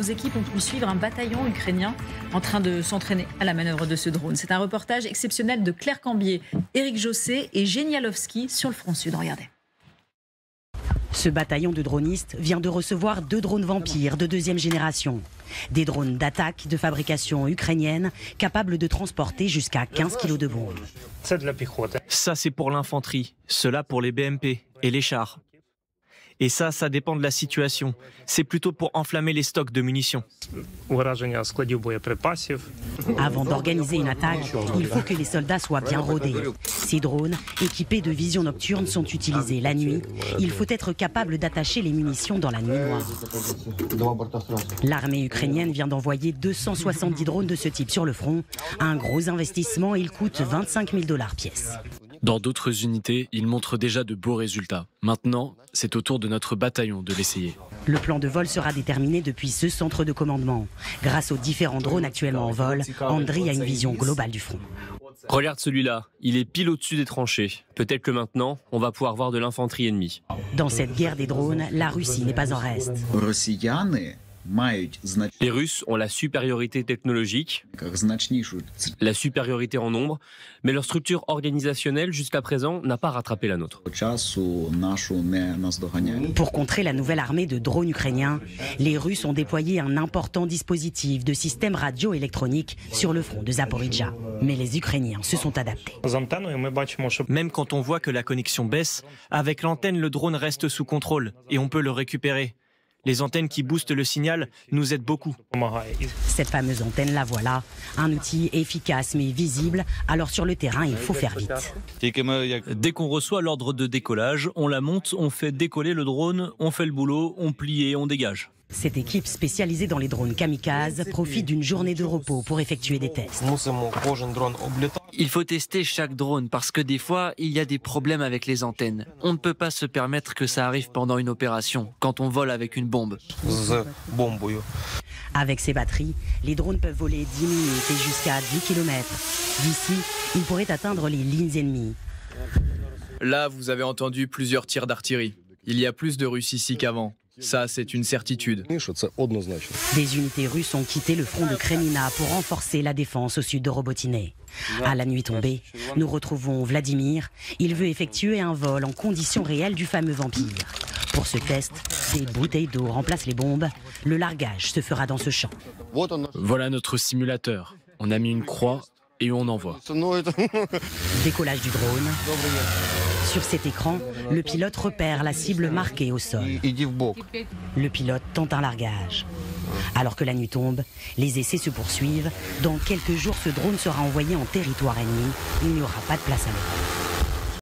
nos équipes ont pu suivre un bataillon ukrainien en train de s'entraîner à la manœuvre de ce drone. C'est un reportage exceptionnel de Claire Cambier, Éric Jossé et Genialowski sur le front sud. Regardez. Ce bataillon de dronistes vient de recevoir 2 drones Vampire de 2e génération. Des drones d'attaque de fabrication ukrainienne capables de transporter jusqu'à 15 kg de bombes. Ça, c'est pour l'infanterie, cela pour les BMP et les chars. Et ça dépend de la situation. C'est plutôt pour enflammer les stocks de munitions. Avant d'organiser une attaque, il faut que les soldats soient bien rodés. Ces drones, équipés de vision nocturne, sont utilisés la nuit. Il faut être capable d'attacher les munitions dans la nuit noire. L'armée ukrainienne vient d'envoyer 270 drones de ce type sur le front. Un gros investissement, il coûte 25 000 $ pièce. Dans d'autres unités, il montre déjà de beaux résultats. Maintenant, c'est au tour de notre bataillon de l'essayer. Le plan de vol sera déterminé depuis ce centre de commandement. Grâce aux différents drones actuellement en vol, Andriy a une vision globale du front. Regarde celui-là, il est pile au-dessus des tranchées. Peut-être que maintenant, on va pouvoir voir de l'infanterie ennemie. Dans cette guerre des drones, la Russie n'est pas en reste. Les Russes ont la supériorité technologique, la supériorité en nombre, mais leur structure organisationnelle jusqu'à présent n'a pas rattrapé la nôtre. Pour contrer la nouvelle armée de drones ukrainiens, les Russes ont déployé un important dispositif de système radioélectronique sur le front de Zaporijjia. Mais les Ukrainiens se sont adaptés. Même quand on voit que la connexion baisse, avec l'antenne, le drone reste sous contrôle et on peut le récupérer. Les antennes qui boostent le signal nous aident beaucoup. Cette fameuse antenne, la voilà. Un outil efficace mais visible. Alors sur le terrain, il faut faire vite. Dès qu'on reçoit l'ordre de décollage, on la monte, on fait décoller le drone, on fait le boulot, on plie et on dégage. Cette équipe spécialisée dans les drones kamikazes profite d'une journée de repos pour effectuer des tests. Il faut tester chaque drone parce que des fois, il y a des problèmes avec les antennes. On ne peut pas se permettre que ça arrive pendant une opération, quand on vole avec une bombe. Avec ces batteries, les drones peuvent voler 10 minutes et jusqu'à 10 km. D'ici, ils pourraient atteindre les lignes ennemies. Là, vous avez entendu plusieurs tirs d'artillerie. Il y a plus de Russes ici qu'avant. Ça, c'est une certitude. Des unités russes ont quitté le front de Kremina pour renforcer la défense au sud de Robotyne. À la nuit tombée, nous retrouvons Vladimir. Il veut effectuer un vol en conditions réelles du fameux Vampire. Pour ce test, des bouteilles d'eau remplacent les bombes. Le largage se fera dans ce champ. Voilà notre simulateur. On a mis une croix et on envoie. Décollage du drone. Sur cet écran, le pilote repère la cible marquée au sol. Le pilote tente un largage. Alors que la nuit tombe, les essais se poursuivent. Dans quelques jours, ce drone sera envoyé en territoire ennemi. Il n'y aura pas de place à l'erreur.